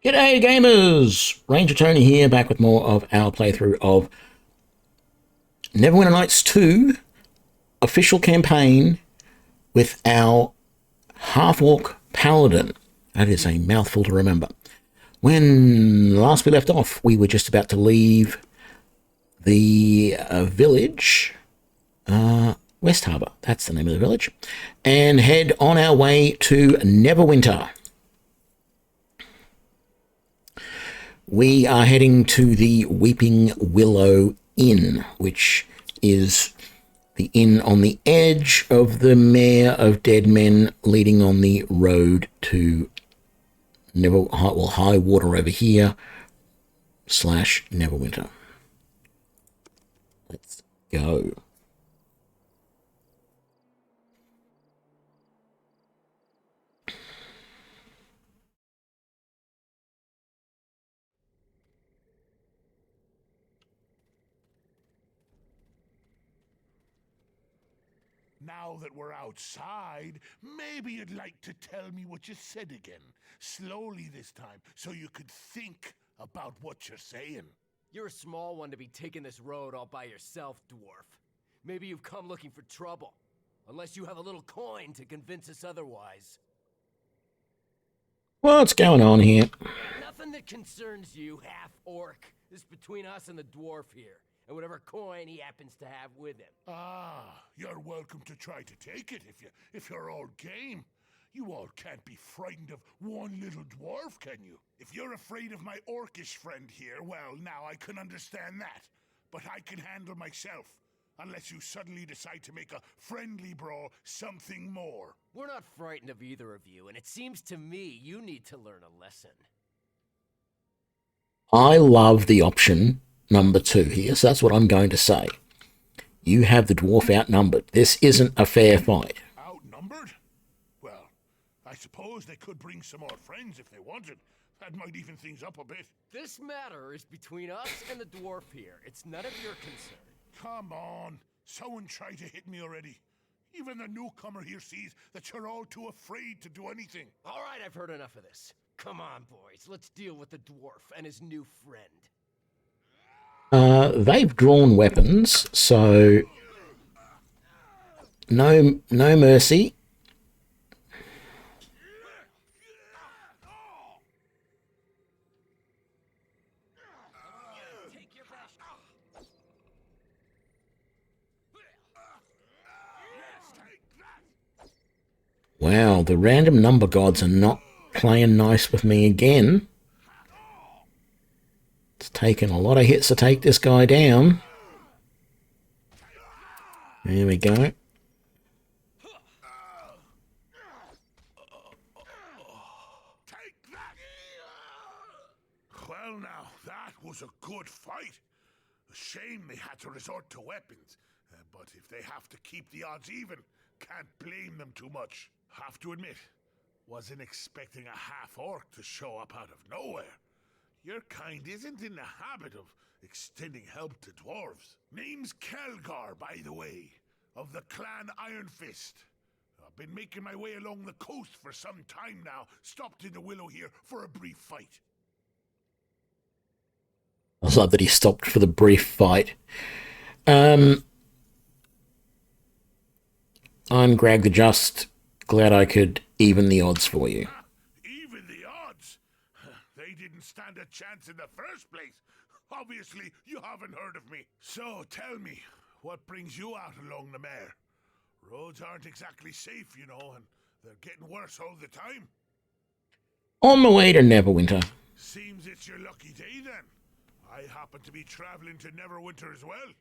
G'day gamers! Ranger Tony here, back with more of our playthrough of Neverwinter Nights 2 official campaign with our Half-Orc Paladin. That is a mouthful to remember. When last we left off, we were just about to leave the village, West Harbour, that's the name of the village, and head on our way to Neverwinter. We are heading to the Weeping Willow Inn, which is the inn on the edge of the Mare of Dead Men, leading on the road to high water over here, / Neverwinter. Let's go. Now that we're outside, maybe you'd like to tell me what you said again. Slowly this time, so you could think about what you're saying. You're a small one to be taking this road all by yourself, dwarf. Maybe you've come looking for trouble. Unless you have a little coin to convince us otherwise. What's going on here? Nothing that concerns you, half-orc. This is between us and the dwarf here. And whatever coin he happens to have with him. Ah, you're welcome to try to take it if you're all game. You all can't be frightened of one little dwarf, can you? If you're afraid of my orcish friend here, well, now I can understand that. But I can handle myself. Unless you suddenly decide to make a friendly brawl something more. We're not frightened of either of you, and it seems to me you need to learn a lesson. I love the option number 2 here, so that's what I'm going to say. You have the dwarf outnumbered. This isn't a fair fight. Outnumbered? Well, I suppose they could bring some more friends if they wanted. That might even things up a bit. This matter is between us and the dwarf here. It's none of your concern. Come on, someone tried to hit me already. Even the newcomer here sees that you're all too afraid to do anything. All right, I've heard enough of this. Come on, boys, let's deal with the dwarf and his new friend. They've drawn weapons, so no mercy. Wow, the random number gods are not playing nice with me again. It's taken a lot of hits to take this guy down. There we go. Well now, that was a good fight. A shame they had to resort to weapons. But if they have to keep the odds even, can't blame them too much. Have to admit, wasn't expecting a half-orc to show up out of nowhere. Your kind isn't in the habit of extending help to dwarves. Name's Kelgar, by the way, of the clan Iron Fist. I've been making my way along the coast for some time now, stopped in the Willow here for a brief fight. I love that he stopped for the brief fight. I'm Greg the Just. Glad I could even the odds for you. Even the odds? They didn't stand a chance in the first place. Obviously, you haven't heard of me. So tell me, what brings you out along the Mare? Roads aren't exactly safe, you know, and they're getting worse all the time. On my way to Neverwinter. Seems it's your lucky day then. I happen to be traveling to Neverwinter as well.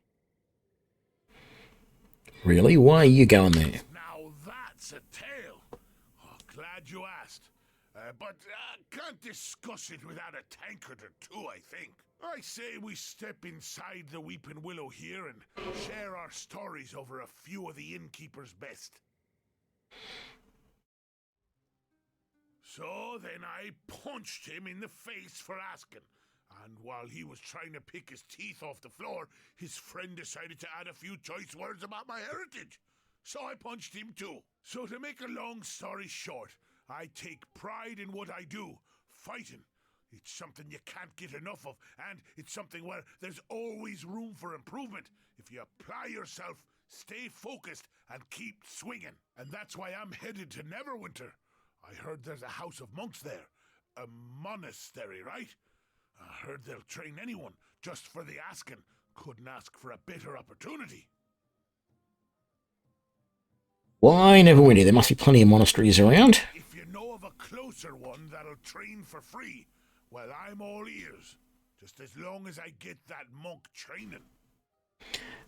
Really? Why are you going there? Now that's a tale. Oh, glad you asked. But can't discuss it without a tankard or two, I think. I say we step inside the Weeping Willow here and share our stories over a few of the innkeeper's best. So then I punched him in the face for asking. And while he was trying to pick his teeth off the floor, his friend decided to add a few choice words about my heritage. So I punched him too. So to make a long story short, I take pride in what I do, fighting. It's something you can't get enough of, and it's something where there's always room for improvement. If you apply yourself, stay focused, and keep swinging. And that's why I'm headed to Neverwinter. I heard there's a house of monks there. A monastery, right? I heard they'll train anyone just for the asking. Couldn't ask for a better opportunity. Why Neverwinter? There must be plenty of monasteries around. If you know of a closer one that'll train for free, well, I'm all ears. Just as long as I get that monk training.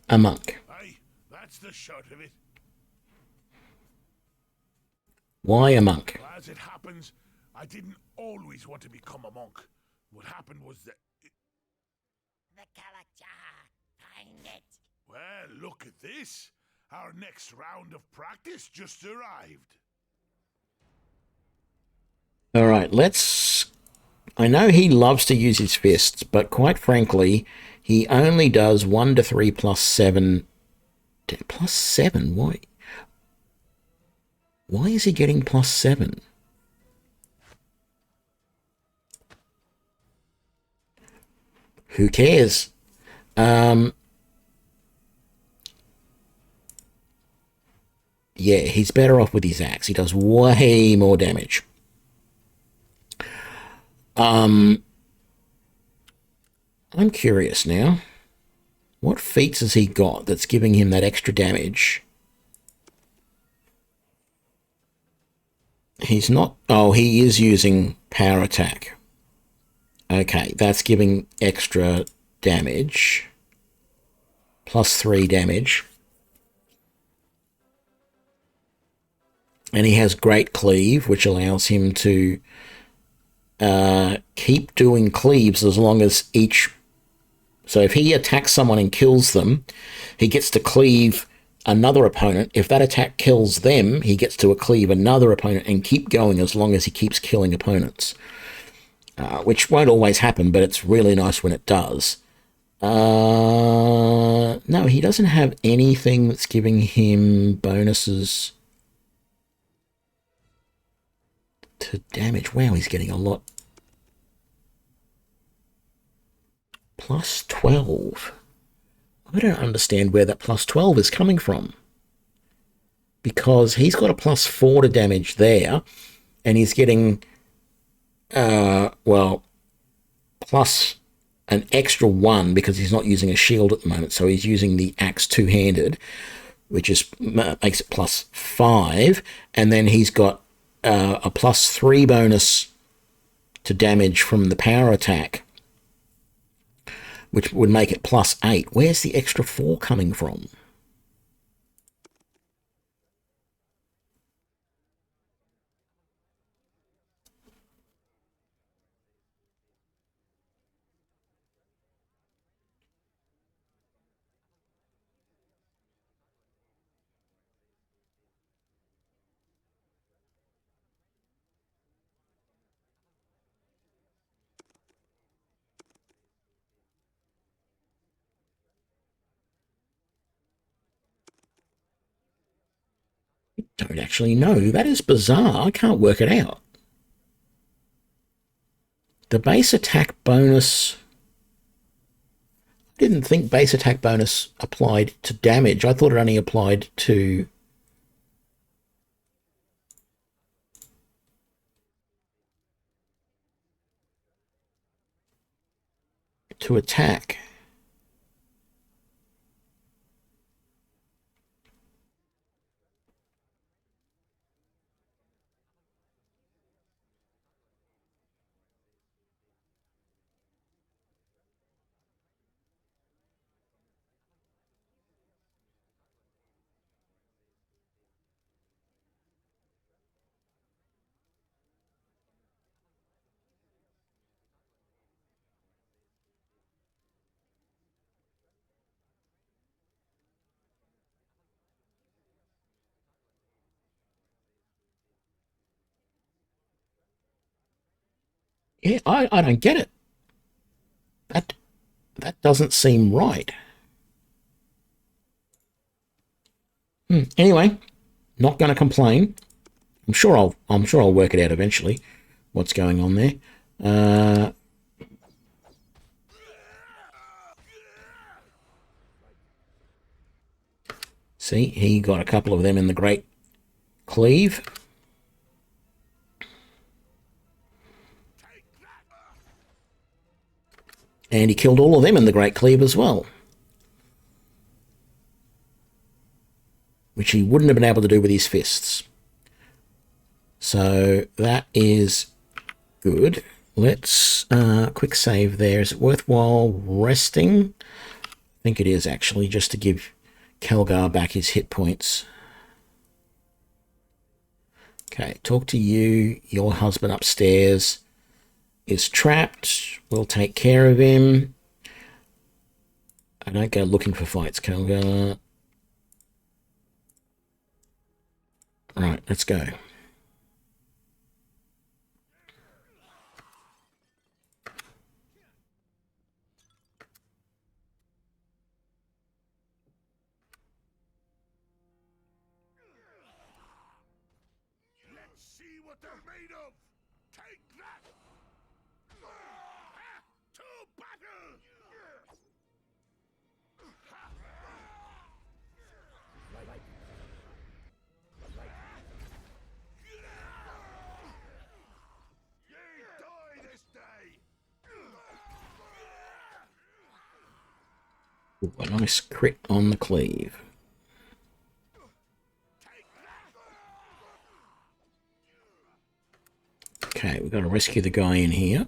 A monk. Aye, that's the short of it. Why a monk? Well, as it happens, I didn't always want to become a monk. What happened was that... Well, look at this. Our next round of practice just arrived. All right, let's... I know he loves to use his fists, but quite frankly, he only does 1 to 3 plus 7. Plus 7? Why? Why is he getting plus 7? Who cares? Yeah, he's better off with his axe. He does way more damage. I'm curious now. What feats has he got that's giving him that extra damage? He's not... Oh, he is using power attack. Okay, that's giving extra damage. Plus 3 damage. And he has Great Cleave, which allows him to keep doing cleaves as long as each... So if he attacks someone and kills them, he gets to cleave another opponent. If that attack kills them, he gets to cleave another opponent and keep going as long as he keeps killing opponents. Which won't always happen, but it's really nice when it does. No, he doesn't have anything that's giving him bonuses to damage. Wow, he's getting a lot. Plus 12. I don't understand where that plus 12 is coming from. Because he's got a plus 4 to damage there, and he's getting, well, plus an extra 1 because he's not using a shield at the moment, so he's using the axe two-handed, which is makes it plus 5, and then he's got a plus 3 bonus to damage from the power attack, which would make it plus 8. Where's the extra 4 coming from? Don't actually know. That is bizarre. I can't work it out. The base attack bonus... I didn't think base attack bonus applied to damage. I thought it only applied to... attack. Yeah, I don't get it. That doesn't seem right. Anyway, not going to complain. I'm sure I'll work it out eventually. What's going on there? See, he got a couple of them in the Great Cleave. And he killed all of them in the Great Cleave as well. Which he wouldn't have been able to do with his fists. So that is good. Let's quick save there. Is it worthwhile resting? I think it is, actually, just to give Kelgar back his hit points. Okay, talk to you. Your husband upstairs is trapped. We'll take care of him. I don't go looking for fights, Kelgar. Right, let's go. See what they're made of! Take that! To battle! Ye die this day! Ooh, a nice crit on the cleave. Okay, we've got to rescue the guy in here.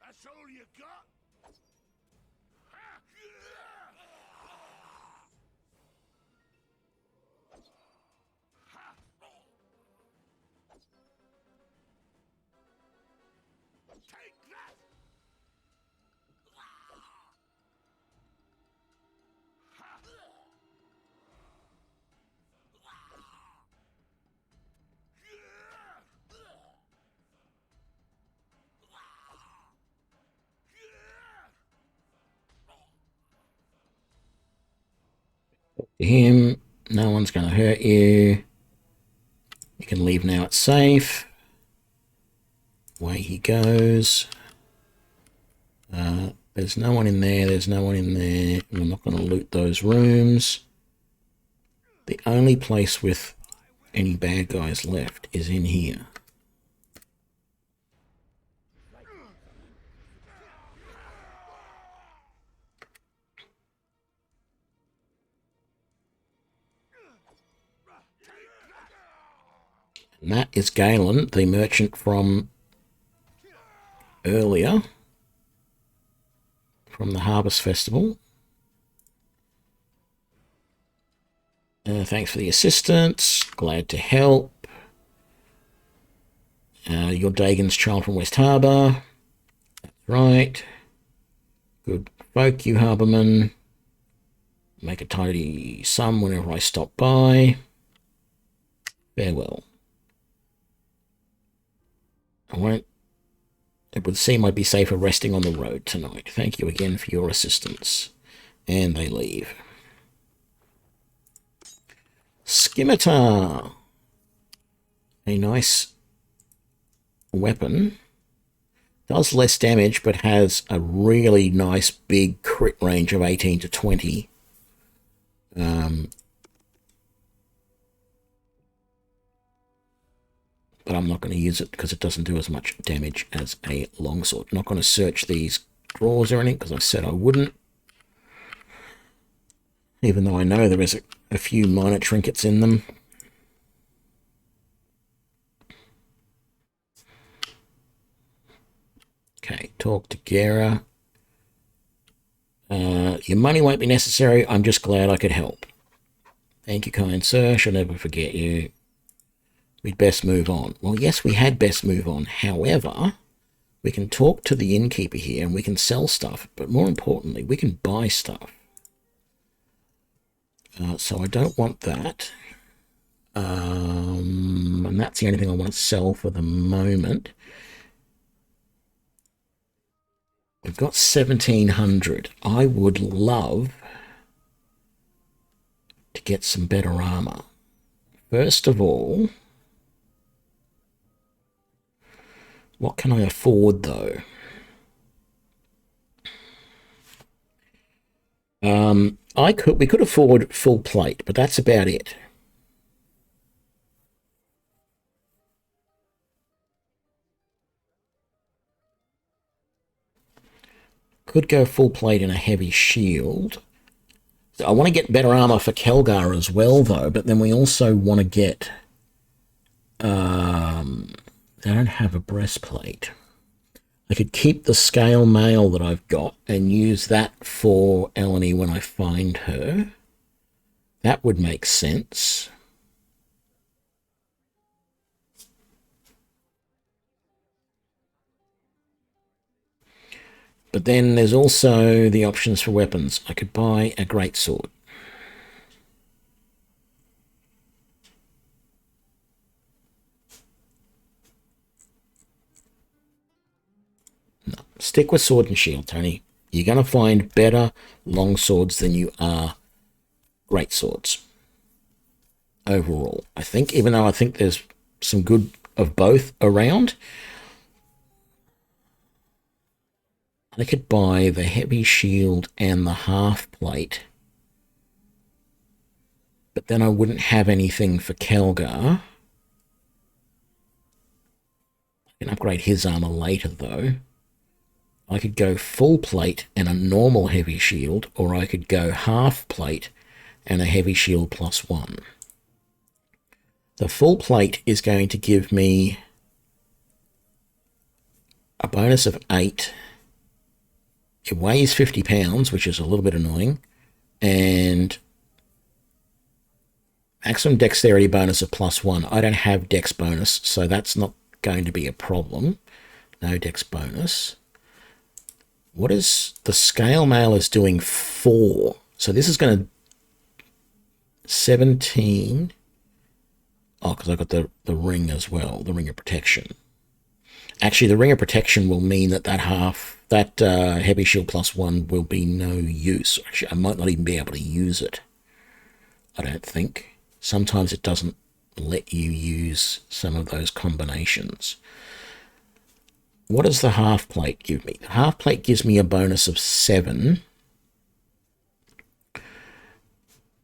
That's all you got? Take that! Him, no one's going to hurt you. You can leave now, it's safe. Away he goes. There's no one in there, there's no one in there. We're not going to loot those rooms. The only place with any bad guys left is in here. And that is Galen, the merchant from earlier, from the Harvest Festival. Thanks for the assistance. Glad to help. You're Dagon's child from West Harbour. That's right. Good folk, you harbourmen. Make a tidy sum whenever I stop by. Farewell. It would seem I'd be safer resting on the road tonight. Thank you again for your assistance. And they leave. Scimitar. A nice weapon. Does less damage, but has a really nice big crit range of 18 to 20. But I'm not going to use it because it doesn't do as much damage as a longsword. I'm not going to search these drawers or anything because I said I wouldn't. Even though I know there is a few minor trinkets in them. Okay, talk to Gera. Your money won't be necessary. I'm just glad I could help. Thank you, kind sir. Shall never forget you. We'd best move on. Well, yes, we had best move on. However, we can talk to the innkeeper here and we can sell stuff. But more importantly, we can buy stuff. So I don't want that. And that's the only thing I want to sell for the moment. I've got 1700. I would love to get some better armor. First of all, what can I afford though? We could afford full plate, but that's about it. Could go full plate and a heavy shield. I want to get better armor for Kelgar as well, though, but then we also want to get... they don't have a breastplate. I could keep the scale mail that I've got and use that for Eleni when I find her. That would make sense. But then there's also the options for weapons. I could buy a greatsword. No, stick with sword and shield, Tony. You're going to find better long swords than you are great swords. Overall, I think, even though I think there's some good of both around, I could buy the heavy shield and the half plate, but then I wouldn't have anything for Kelgar. I can upgrade his armor later, though. I could go full plate and a normal heavy shield, or I could go half plate and a heavy shield +1. The full plate is going to give me a bonus of 8. It weighs 50 pounds, which is a little bit annoying, and maximum dexterity bonus of +1. I don't have dex bonus, so that's not going to be a problem. No dex bonus. What is the scale mail is doing 4. So this is going to 17. Oh, because I got the ring as well, the ring of protection. Actually, the ring of protection will mean that heavy shield +1 will be no use. Actually, I might not even be able to use it. I don't think. Sometimes it doesn't let you use some of those combinations. What does the half plate give me? The half plate gives me a bonus of 7,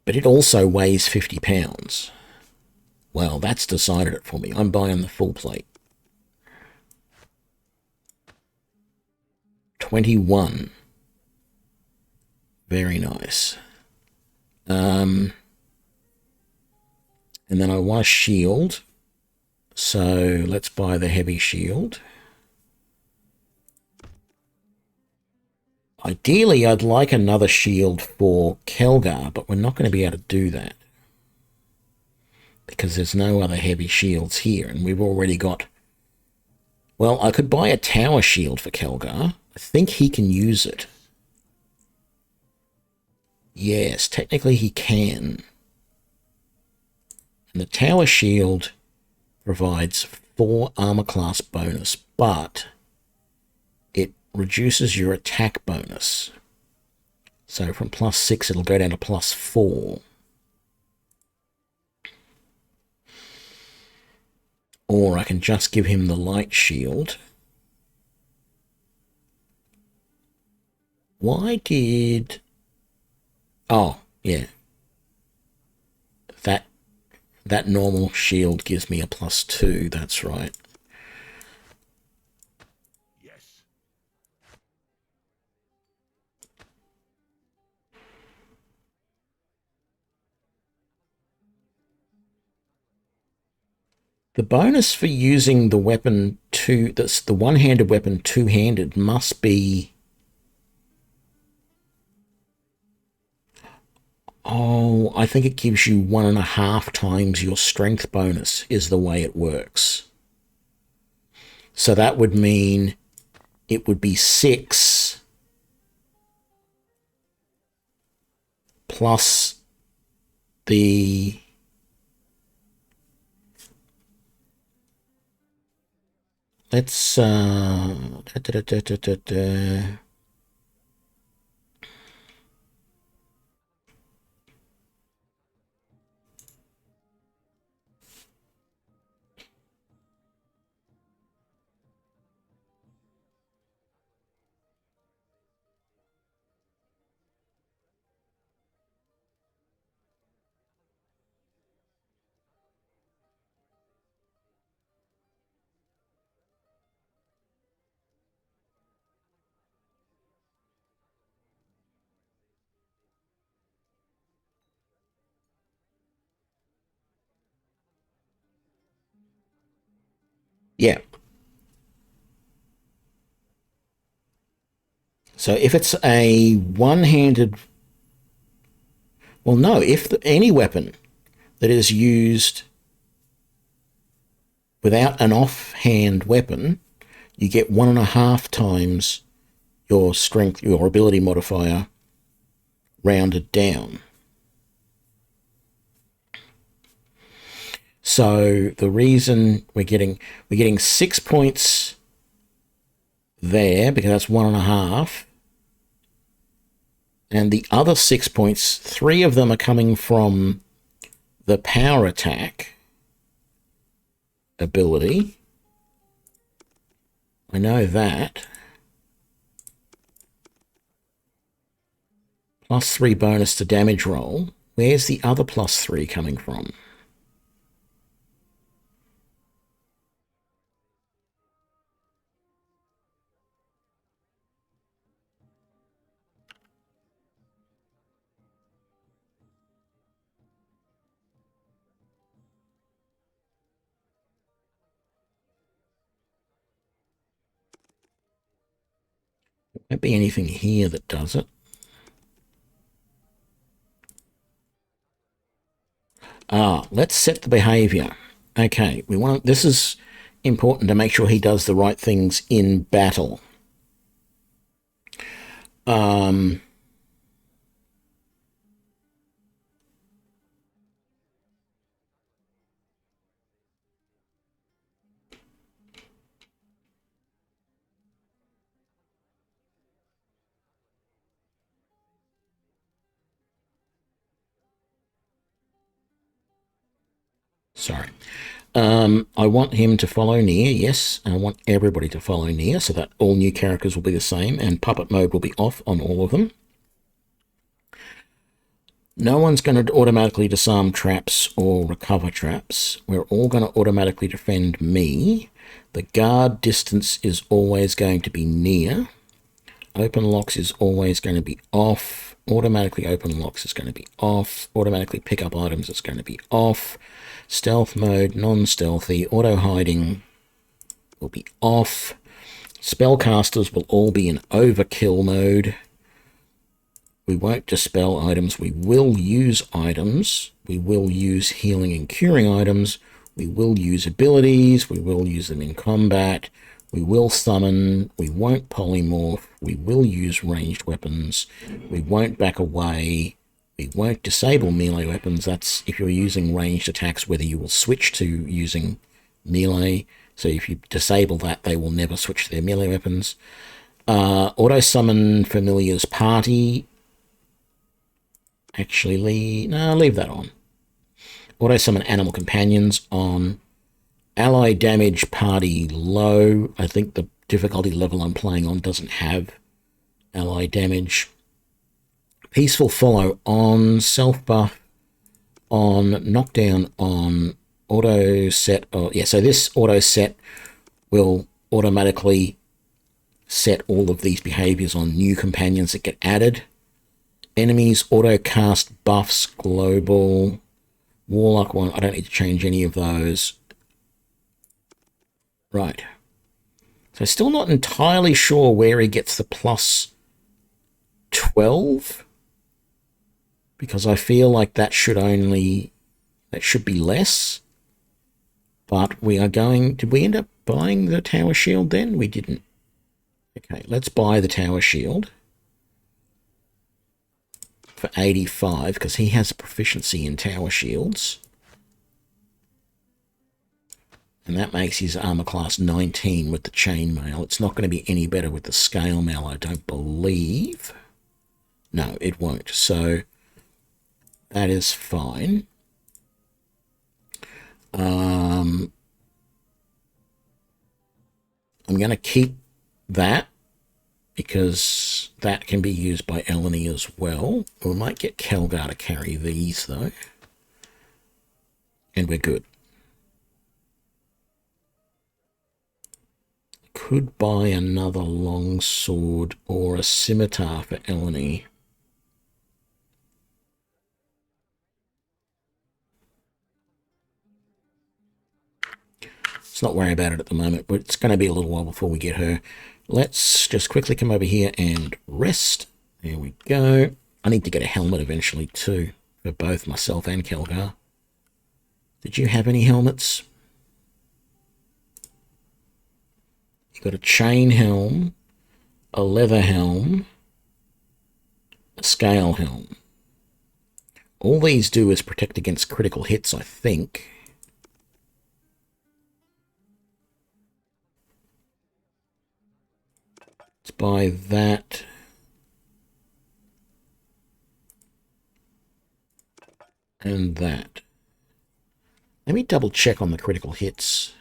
but it also weighs 50 pounds. Well, that's decided it for me. I'm buying the full plate. 21. Very nice. And then I want a shield. So let's buy the heavy shield. Ideally, I'd like another shield for Kelgar, but we're not going to be able to do that, because there's no other heavy shields here, and we've already got... Well, I could buy a tower shield for Kelgar. I think he can use it. Yes, technically he can. And the tower shield provides 4 armor class bonus, but it reduces your attack bonus. So from +6, it'll go down to +4. Or I can just give him the light shield. Why did... Oh, yeah. That normal shield gives me a +2, that's right. Yes. The bonus for using the weapon that's the one-handed weapon two-handed must be... Oh, I think it gives you 1.5 times your strength bonus is the way it works. So that would mean it would be 6 plus the... Let's Yeah. So if it's a one-handed... Well, no, if any weapon that is used without an offhand weapon, you get 1.5 times your strength, your ability modifier, rounded down. So the reason we're getting 6 points there, because that's 1.5, and the other 6 points, 3 of them are coming from the power attack ability. I know that. +3 bonus to damage roll. Where's the other +3 coming from? There won't be anything here that does it. Let's set the behavior. Okay, we want. This is important to make sure he does the right things in battle. Sorry. I want him to follow near, yes, and I want everybody to follow near so that all new characters will be the same and puppet mode will be off on all of them. No one's going to automatically disarm traps or recover traps. We're all going to automatically defend me. The guard distance is always going to be near. Open locks is always going to be off. Automatically open locks is going to be off. Automatically pick up items is going to be off. Stealth mode, non-stealthy, auto-hiding will be off. Spellcasters will all be in overkill mode. We won't dispel items. We will use items. We will use healing and curing items. We will use abilities. We will use them in combat. We will summon. We won't polymorph. We will use ranged weapons. We won't back away. We won't disable melee weapons. That's if you're using ranged attacks, whether you will switch to using melee. So if you disable that, they will never switch to their melee weapons. Auto-summon familiars party. Actually, leave that on. Auto-summon animal companions on. Ally damage party low. I think the difficulty level I'm playing on doesn't have ally damage. Peaceful follow on, self buff on, knockdown on, auto set. Oh, yeah, so this auto set will automatically set all of these behaviors on new companions that get added. Enemies auto cast buffs global. Warlock one, I don't need to change any of those. Right. So still not entirely sure where he gets the +12. Because I feel like that should be less. But we are going... Did we end up buying the tower shield then? We didn't. Okay, let's buy the tower shield. For 85, because he has a proficiency in tower shields. And that makes his armor class 19 with the chainmail. It's not going to be any better with the scale mail, I don't believe. No, it won't. So... that is fine. I'm going to keep that because that can be used by Eleni as well. We might get Kelgar to carry these though. And we're good. Could buy another longsword or a scimitar for Eleni. Let's not worry about it at the moment, but it's going to be a little while before we get her. Let's just quickly come over here and rest. There we go. I need to get a helmet eventually too, for both myself and Kelgar. Did you have any helmets? You got a chain helm, a leather helm, a scale helm. All these do is protect against critical hits, I think. Let's buy that. And that. Let me double check on the critical hits.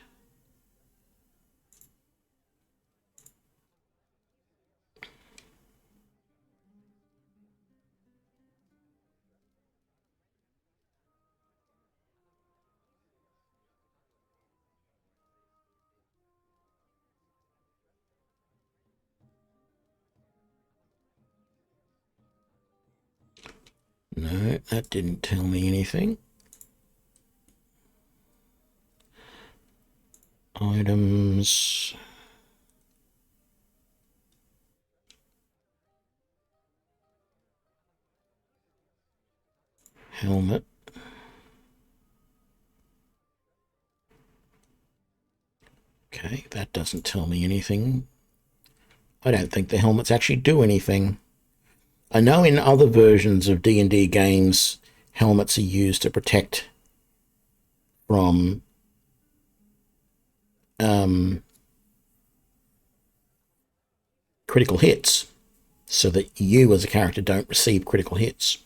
No, that didn't tell me anything. Items. Helmet. Okay, that doesn't tell me anything. I don't think the helmets actually do anything. I know in other versions of D&D games, helmets are used to protect from critical hits, so that you as a character don't receive critical hits.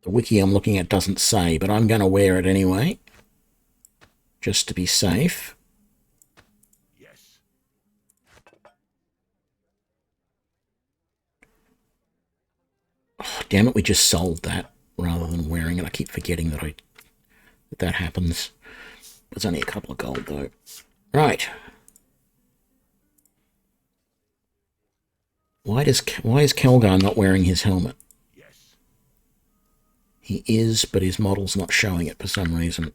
The wiki I'm looking at doesn't say, but I'm going to wear it anyway, just to be safe. Yes. Oh, damn it, we just sold that rather than wearing it. I keep forgetting that happens. It's only a couple of gold, though. Right. Why is Kelgar not wearing his helmet? Yes. He is, but his model's not showing it for some reason.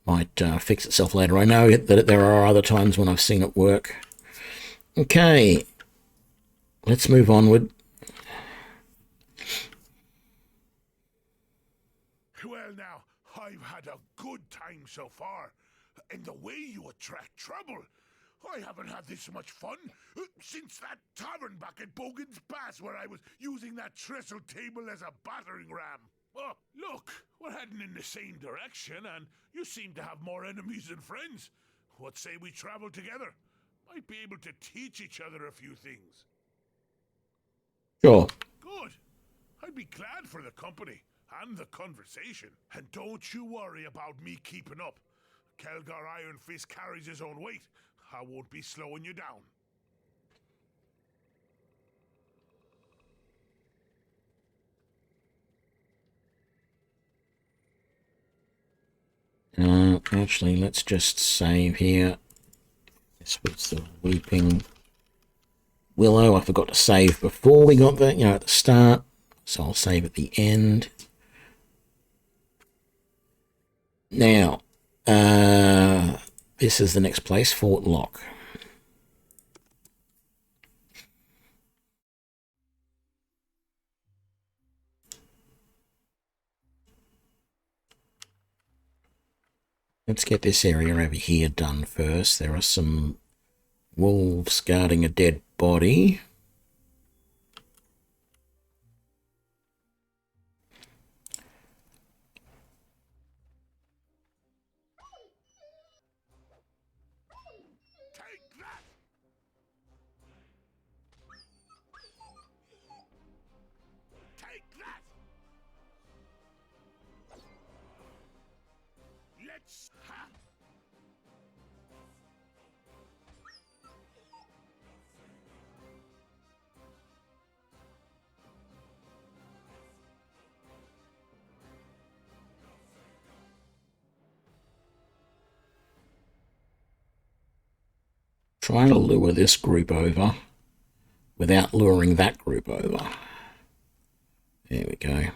Might fix itself later. I know that there are other times when I've seen it work. Okay. Let's move onward. Well now, I've had a good time so far. And the way you attract trouble. I haven't had this much fun since that tavern back at Bogan's Pass where I was using that trestle table as a battering ram. Oh, look, we're heading in the same direction and you seem to have more enemies than friends. What say we travel together? Might be able to teach each other a few things. Sure. Good. I'd be glad for the company and the conversation. And don't you worry about me keeping up. Kelgar Iron Fist carries his own weight. I won't be slowing you down. Actually, let's just save here. This was the Weeping Willow. I forgot to save before we got there, at the start. So I'll save at the end. Now, this is the next place, Fort Lock. Let's get this area over here done first. There are some wolves guarding a dead body. Take that! Take that! Let's ha! Trying to lure this group over without luring that group over. There we go.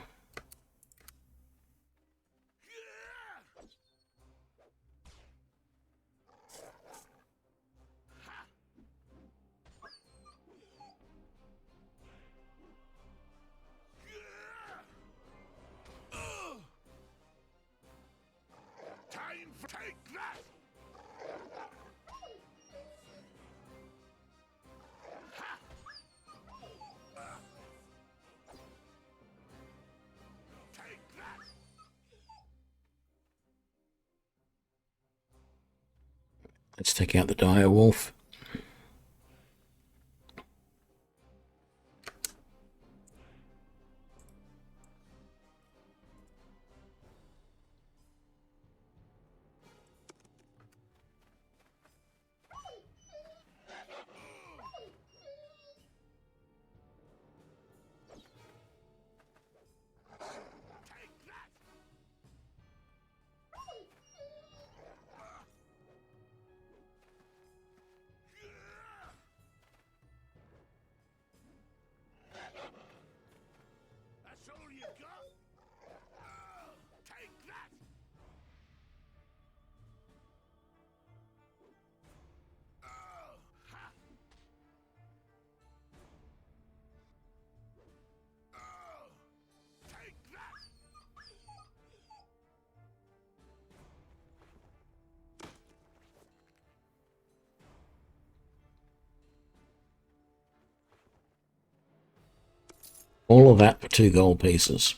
Time for take that! Take that! Let's take out the dire wolf. That's all you got? Take that! Take that! All of that for 2 gold pieces.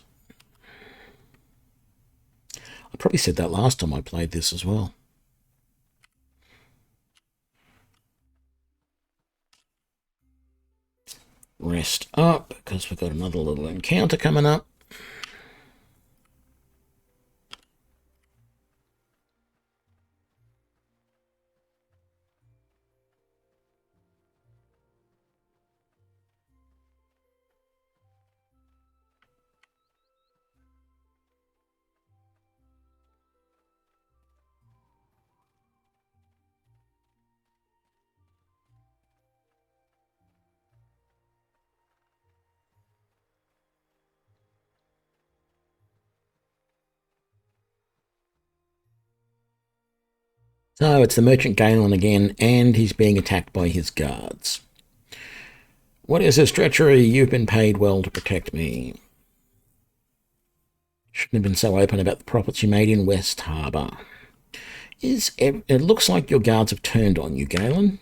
I probably said that last time I played this as well. Rest up, because we've got another little encounter coming up. So it's the Merchant Galen again, and he's being attacked by his guards. What is this treachery? You've been paid well to protect me. Shouldn't have been so open about the profits you made in West Harbour. It looks like your guards have turned on you, Galen.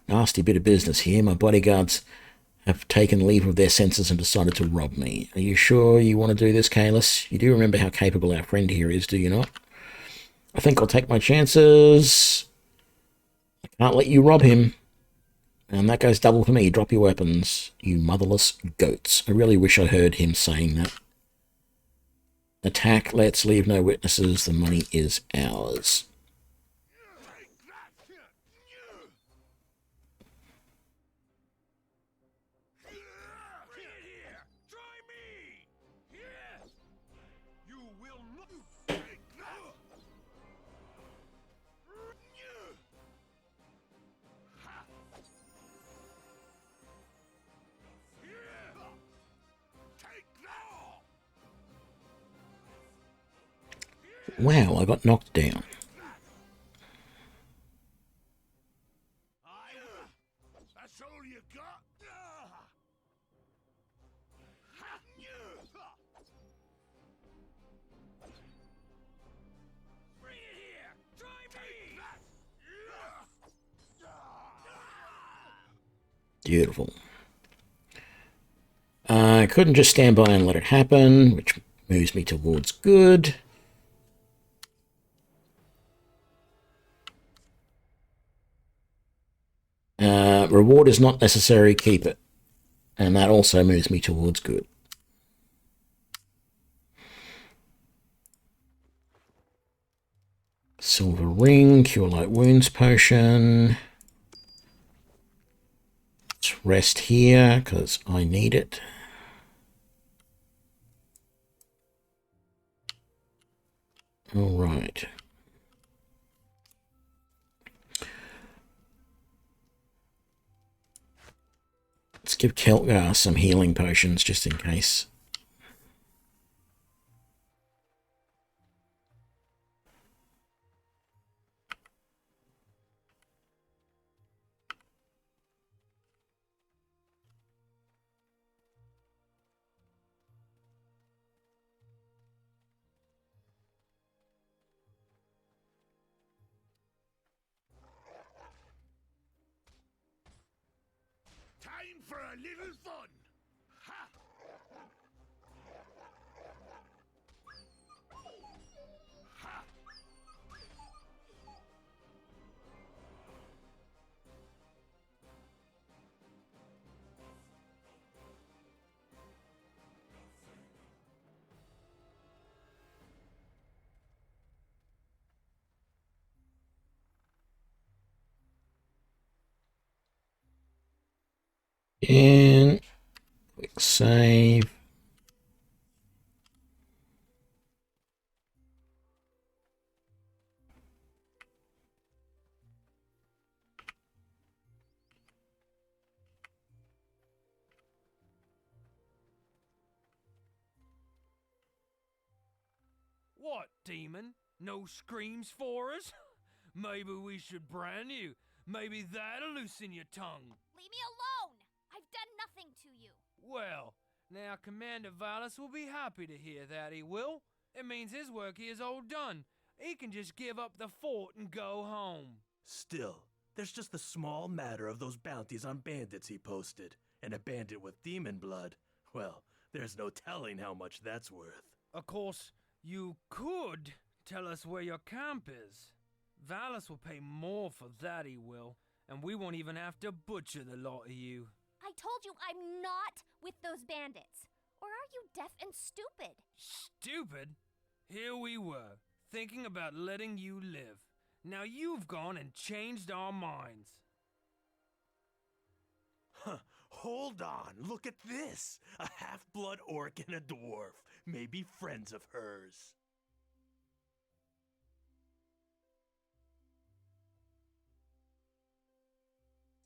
Nasty bit of business here. My bodyguards have taken leave of their senses and decided to rob me. Are you sure you want to do this, Kalis? You do remember how capable our friend here is, do you not? I think I'll take my chances. I can't let you rob him. And that goes double for me. Drop your weapons, you motherless goats. I really wish I heard him saying that. Attack, let's leave no witnesses. The money is ours. Wow, I got knocked down. That's all you got? Bring it here! Try me! Beautiful. I couldn't just stand by and let it happen, which moves me towards good. Reward is not necessary, keep it. And that also moves me towards good. Silver ring, cure light wounds potion. Let's rest here, because I need it. All right. Let's give Kelgar some healing potions just in case. Time for a little fun. Ha! Ha! And quick save. What, demon? No screams for us? Maybe we should brand you. Maybe that'll loosen your tongue. Leave me alone! I've done nothing to you. Well, now Commander Valis will be happy to hear that, he will. It means his work here is all done. He can just give up the fort and go home. Still, there's just the small matter of those bounties on bandits he posted. And a bandit with demon blood, well, there's no telling how much that's worth. Of course, you could tell us where your camp is. Valis will pay more for that, he will. And we won't even have to butcher the lot of you. I told you I'm not with those bandits. Or are you deaf and stupid? Stupid? Here we were, thinking about letting you live. Now you've gone and changed our minds. Huh, hold on, look at this! A half-blood orc and a dwarf, maybe friends of hers.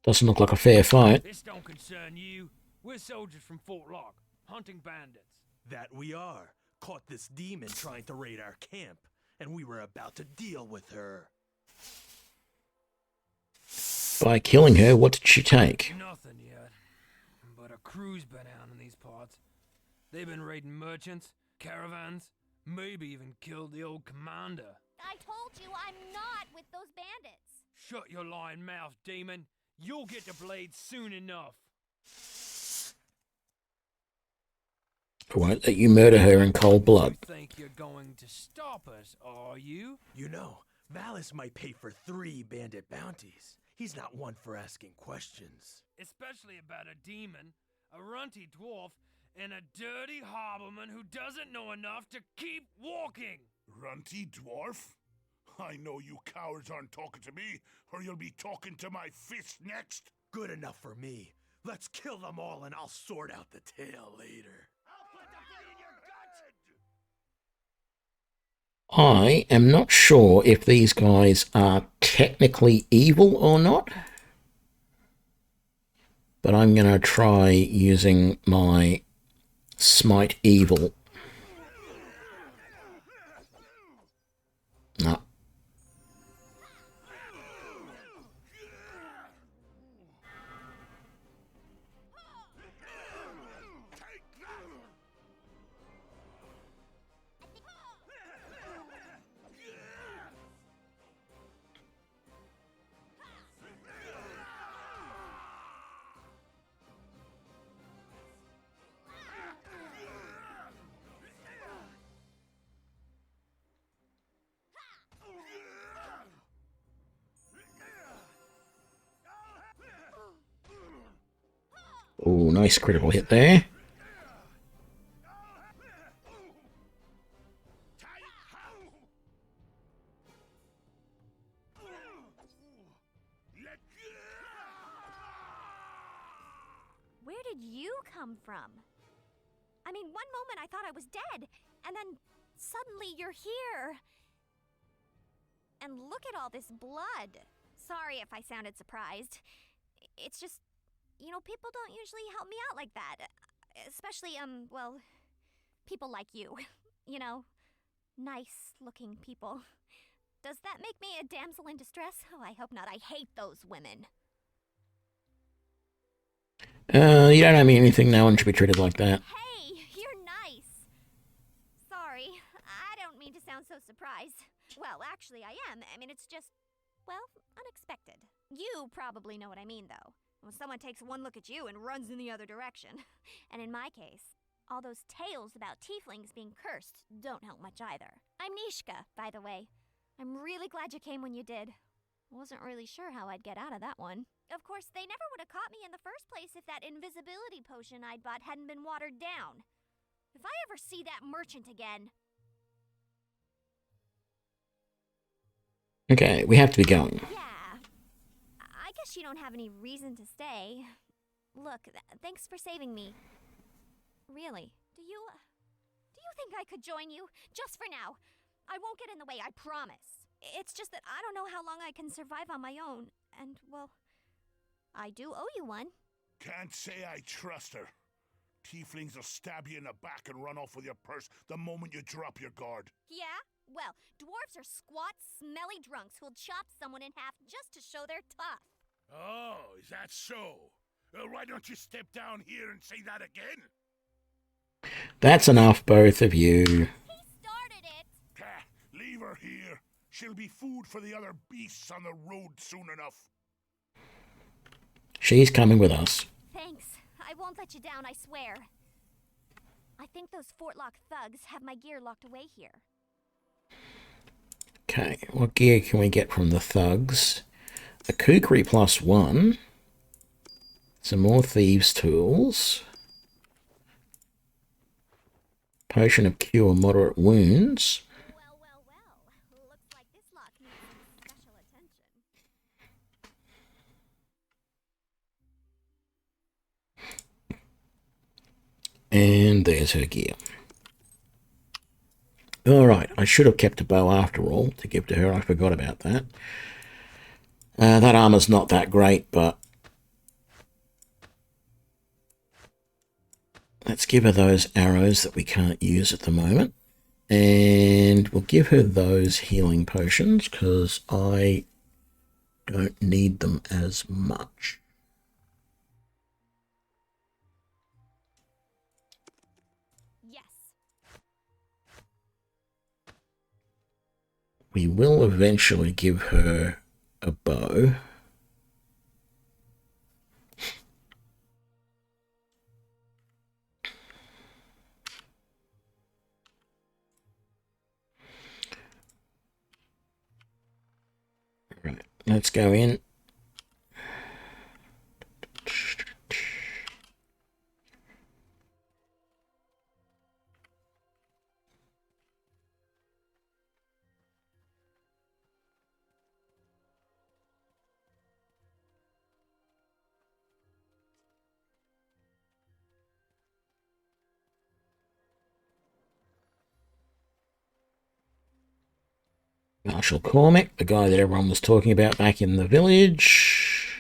Doesn't look like a fair fight. This don't concern you. We're soldiers from Fort Lock, hunting bandits. That we are. Caught this demon trying to raid our camp, and we were about to deal with her. By killing her, what did she take? Nothing yet. But a crew's been out in these parts. They've been raiding merchants, caravans, maybe even killed the old commander. I told you I'm not with those bandits. Shut your lying mouth, demon. You'll get the blade soon enough. I won't let you murder her in cold blood. Think you're going to stop us, are you? You know, Valis might pay for 3 bandit bounties. He's not one for asking questions. Especially about a demon, a runty dwarf, and a dirty harborman who doesn't know enough to keep walking. Runty dwarf? I know you cowards aren't talking to me, or you'll be talking to my fist next. Good enough for me. Let's kill them all and I'll sort out the tail later. I'll put the blade in your gut! I am not sure if these guys are technically evil or not. But I'm going to try using my Smite Evil. No. Oh, nice critical hit there. Where did you come from? I mean, one moment I thought I was dead, and then suddenly you're here. And look at all this blood. Sorry if I sounded surprised. It's just, You know, people don't usually help me out like that. Especially, well, people like you. You know, nice-looking people. Does that make me a damsel in distress? Oh, I hope not. I hate those women. You don't owe me anything. No one should be treated like that. Hey, you're nice. Sorry, I don't mean to sound so surprised. Well, actually, I am. I mean, it's just, well, unexpected. You probably know what I mean, though. When someone takes one look at you and runs in the other direction. And in my case, all those tales about tieflings being cursed don't help much either. I'm Nishka, by the way. I'm really glad you came when you did. I wasn't really sure how I'd get out of that one. Of course, they never would have caught me in the first place if that invisibility potion I'd bought hadn't been watered down. If I ever see that merchant again... Okay, we have to be going. Yeah. I guess you don't have any reason to stay. Look, thanks for saving me. Really. Do you think I could join you? Just for now. I won't get in the way, I promise. It's just that I don't know how long I can survive on my own. And, well, I do owe you one. Can't say I trust her. Tieflings will stab you in the back and run off with your purse the moment you drop your guard. Yeah? Well, dwarves are squat, smelly drunks who'll chop someone in half just to show they're tough. Oh, is that so? Why don't you step down here and say that again? That's enough, both of you. He started it! Leave her here. She'll be food for the other beasts on the road soon enough. She's coming with us. Thanks. I won't let you down, I swear. I think those Fort Lock thugs have my gear locked away here. Okay, what gear can we get from the thugs? A kukri +1. Some more thieves' tools. Potion of cure moderate wounds. Well, well, well. Looks like this lock needs some special attention. And there's her gear. Alright, I should have kept a bow after all to give to her. I forgot about that. That armor's not that great, but let's give her those arrows that we can't use at the moment. And we'll give her those healing potions because I don't need them as much. Yes. We will eventually give her a bow. Right, let's go in. Marshal Cormac, the guy that everyone was talking about back in the village.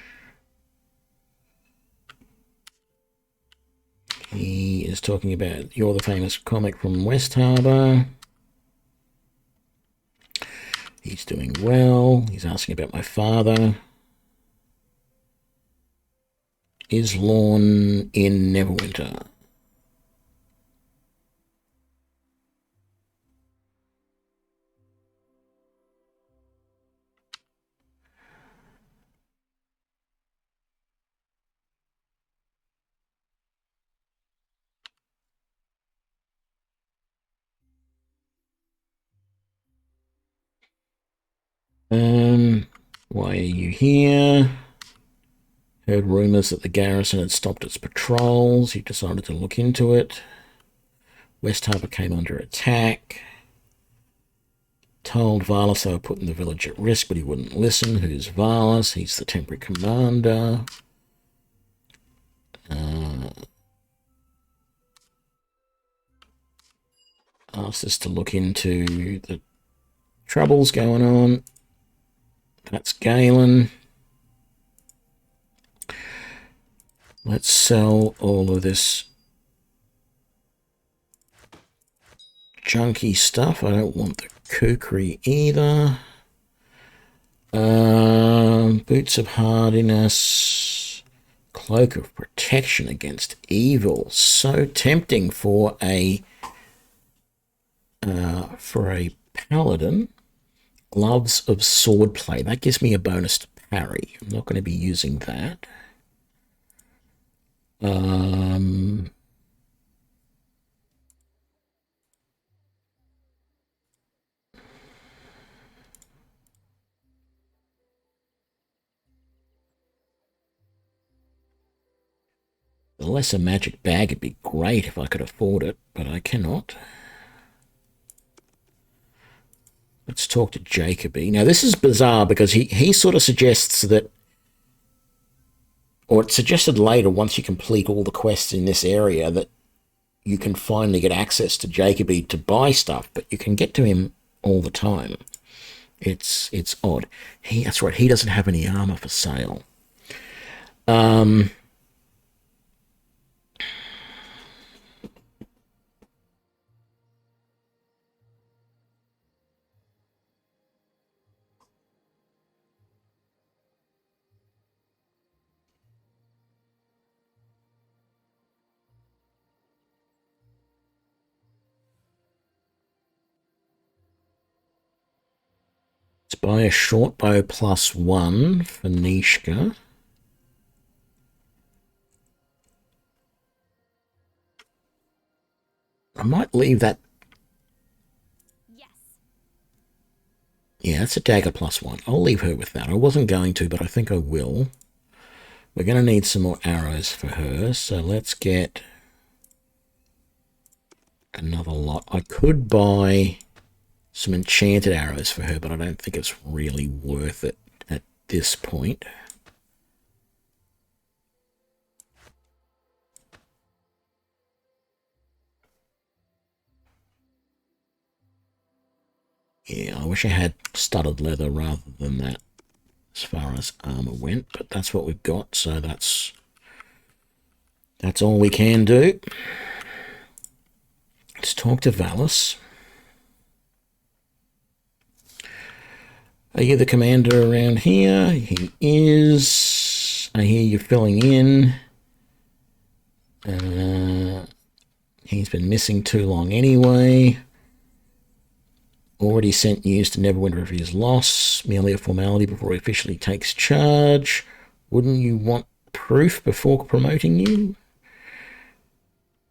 He is talking about, you're the famous Cormac from West Harbour. He's doing well. He's asking about my father. Is Lorne in Neverwinter? Why are you here? Heard rumours that the garrison had stopped its patrols. He decided to look into it. West Harbour came under attack. Told Varlas they were putting the village at risk, but he wouldn't listen. Who's Varlas? He's the temporary commander. Asked us to look into the troubles going on. That's Galen. Let's sell all of this junky stuff. I don't want the kukri either. Boots of hardiness, cloak of protection against evil. So tempting for a paladin. Gloves of swordplay. That gives me a bonus to parry. I'm not going to be using that. The lesser magic bag would be great if I could afford it, but I cannot. Let's talk to Jacoby. Now, this is bizarre because he sort of suggests that, or it's suggested later once you complete all the quests in this area, that you can finally get access to Jacoby to buy stuff, but you can get to him all the time. It's odd. That's right, he doesn't have any armor for sale. Let's buy a short bow +1 for Nishka. I might leave that. Yes. Yeah, it's a dagger +1. I'll leave her with that. I wasn't going to, but I think I will. We're going to need some more arrows for her, so let's get another lot. I could buy some enchanted arrows for her, but I don't think it's really worth it at this point. Yeah, I wish I had studded leather rather than that as far as armor went, but that's what we've got, so that's all we can do. Let's talk to Valus. Are you the commander around here? He is. I hear you filling in. He's been missing too long anyway. Already sent news to Neverwinter of his loss. Merely a formality before he officially takes charge. Wouldn't you want proof before promoting you?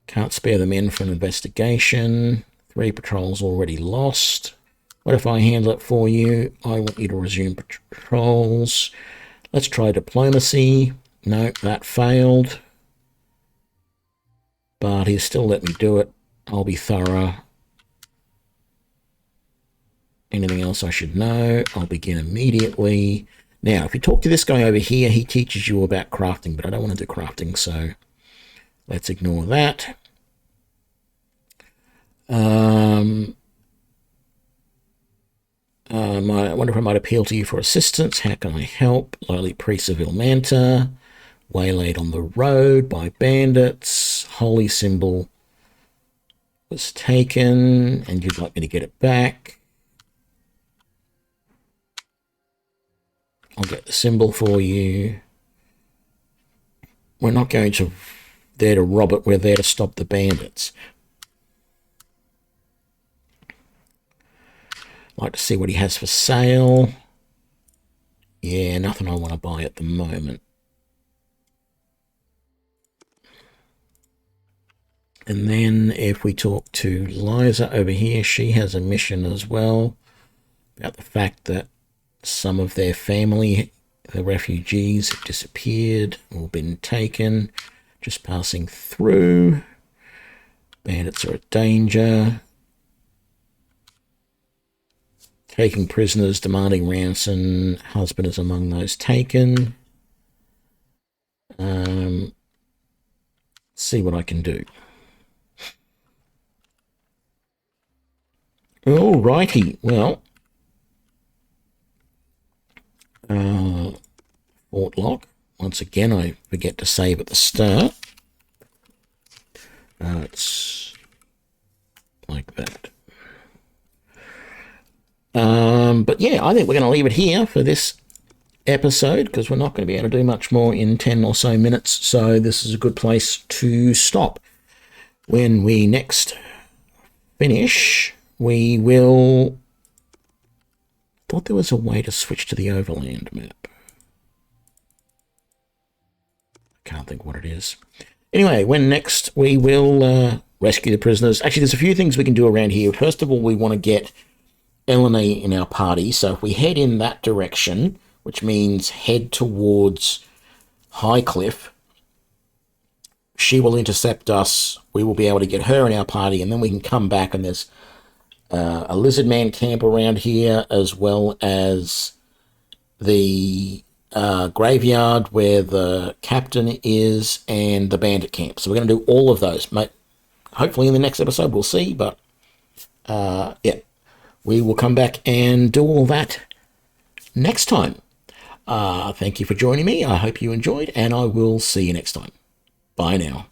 Can't spare the men for an investigation. 3 patrols already lost. What if I handle it for you? I want you to resume patrols. Let's try diplomacy. No, that failed. But he's still let me do it. I'll be thorough. Anything else I should know? I'll begin immediately. Now, if you talk to this guy over here, he teaches you about crafting, but I don't want to do crafting, so let's ignore that. I wonder if I might appeal to you for assistance. How can I help? Lowly priest of Ilmanta, waylaid on the road by bandits, holy symbol was taken, and you'd like me to get it back. I'll get the symbol for you. We're not going to there to rob it, we're there to stop the bandits. Like to see what he has for sale. Yeah, nothing I want to buy at the moment. And then if we talk to Liza over here, she has a mission as well about the fact that some of their family, the refugees, have disappeared or been taken. Just passing through. Bandits are a danger. Taking prisoners, demanding ransom. Husband is among those taken. See what I can do. Alrighty, well. Fort Lock. once again, I forget to save at the start. It's like that. But yeah, I think we're going to leave it here for this episode because we're not going to be able to do much more in 10 or so minutes. So this is a good place to stop. When we next finish, we will... thought there was a way to switch to the overland map. I can't think what it is. Anyway, when next we will rescue the prisoners. Actually, there's a few things we can do around here. First of all, we want to get Eleni in our party. So if we head in that direction, which means head towards Highcliffe, she will intercept us. We will be able to get her in our party, and then we can come back, and there's a lizard man camp around here, as well as the graveyard where the captain is, and the bandit camp. So we're going to do all of those. Hopefully in the next episode, we'll see, but yeah, we will come back and do all that next time. Thank you for joining me. I hope you enjoyed, and I will see you next time. Bye now.